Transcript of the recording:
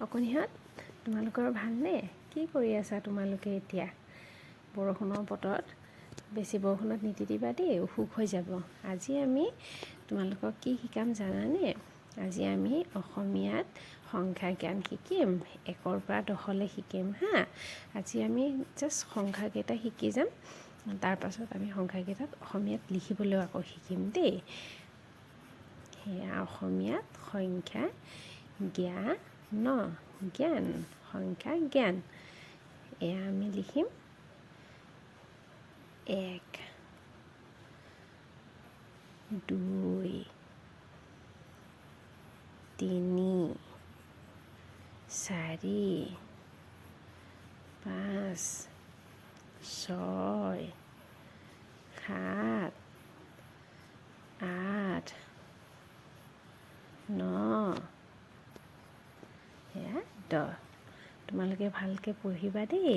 অকণিহঁত তোমালোকৰ ভালনে? কি কৰি আছা তোমালোকে এতিয়া? বৰষুণৰ বতৰত বেছি বৰষুণত নিতিতিবা দেই, অসুখ হৈ যাব। আজি আমি তোমালোকক কি শিকাম জানানে? আজি আমি অসমীয়াত সংখ্যা জ্ঞান শিকিম, 1ৰ পৰা 10লৈ শিকিম হা। আজি আমি জাষ্ট সংখ্যাকেইটা শিকি যাম, তাৰ পাছত আমি সংখ্যাকেইটাত অসমীয়াত লিখিবলৈও আকৌ শিকিম দেই। সেয়া অসমীয়াত সংখ্যা জ্ঞান জ্ঞান, সংখ্যা জ্ঞান। এয়া আমি লিখিম 1 2 3 4 5 6 7 8 9 10। তোমালোকে ভালকৈ পঢ়িবা দেই।